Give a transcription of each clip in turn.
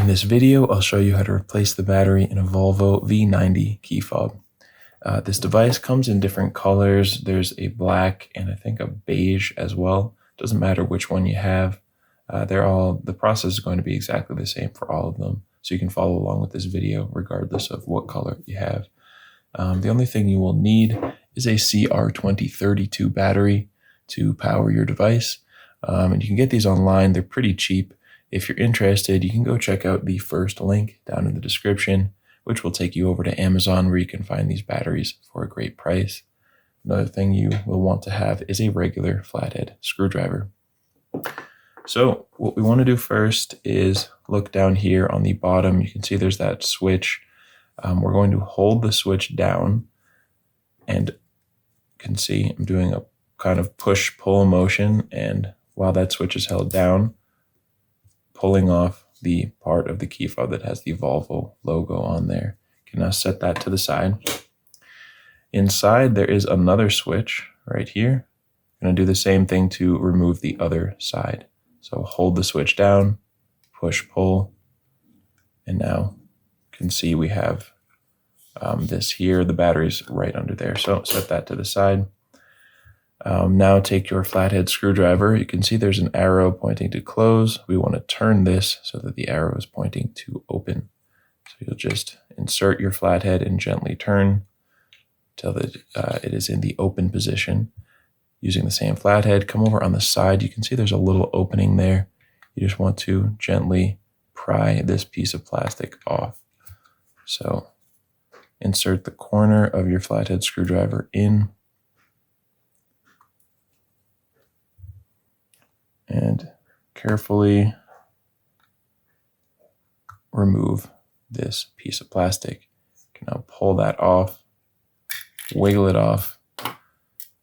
In this video, I'll show you how to replace the battery in a Volvo V90 key fob. This device comes in different colors. There's a black and I think a beige as well. Doesn't matter which one you have. The process is going to be exactly the same for all of them. So you can follow along with this video regardless of what color you have. The only thing you will need is a CR2032 battery to power your device. And you can get these online. They're pretty cheap. If you're interested, you can go check out the first link down in the description, which will take you over to Amazon where you can find these batteries for a great price. Another thing you will want to have is a regular flathead screwdriver. So what we want to do first is look down here on the bottom. You can see there's that switch. We're going to hold the switch down, and you can see I'm doing a kind of push-pull motion, and while that switch is held down, pulling off the part of the key fob that has the Volvo logo on there. You can now set that to the side. Inside there is another switch right here. I'm going to do the same thing to remove the other side. So hold the switch down, push, pull, and now you can see we have this here. The battery's right under there. So set that to the side. Now take your flathead screwdriver. You can see there's an arrow pointing to close. We want to turn this so that the arrow is pointing to open. So you'll just insert your flathead and gently turn till it is in the open position. Using the same flathead, come over on the side. You can see there's a little opening there. You just want to gently pry this piece of plastic off. So insert the corner of your flathead screwdriver in, and carefully remove this piece of plastic. You can now pull that off, wiggle it off,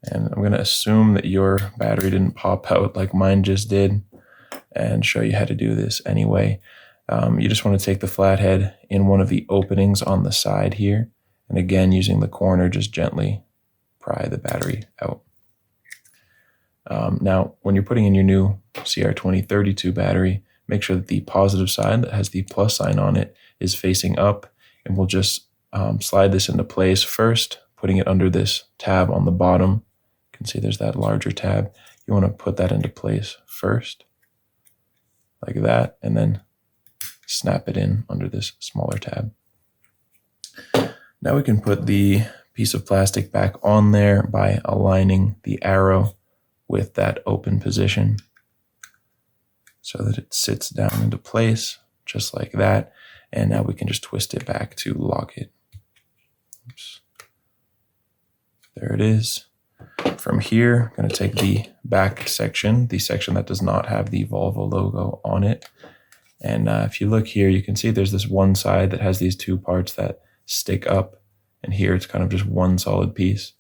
and I'm going to assume that your battery didn't pop out like mine just did, and show you how to do this anyway. You just want to take the flathead in one of the openings on the side here, and again, using the corner, just gently pry the battery out. Now, when you're putting in your new CR2032 battery, make sure that the positive side that has the plus sign on it is facing up, and we'll just slide this into place first, putting it under this tab on the bottom. You can see there's that larger tab. You want to put that into place first, like that, and then snap it in under this smaller tab. Now we can put the piece of plastic back on there by aligning the arrow with that open position so that it sits down into place just like that. And now we can just twist it back to lock it. Oops. There it is. From here, I'm going to take the back section, the section that does not have the Volvo logo on it. And if you look here, you can see there's this one side that has these two parts that stick up. And here it's kind of just one solid piece.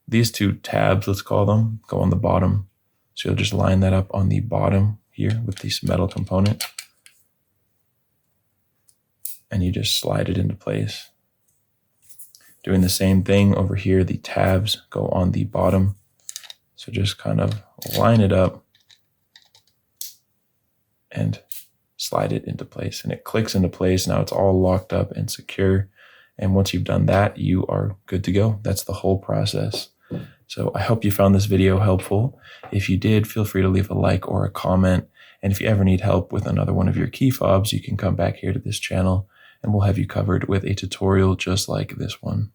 These two tabs, let's call them, go on the bottom. So you'll just line that up on the bottom here with this metal component. And you just slide it into place. Doing the same thing over here, the tabs go on the bottom. So just kind of line it up and slide it into place. And it clicks into place. Now it's all locked up and secure. And once you've done that, you are good to go. That's the whole process. So I hope you found this video helpful. If you did, feel free to leave a like or a comment. And if you ever need help with another one of your key fobs, you can come back here to this channel and we'll have you covered with a tutorial just like this one.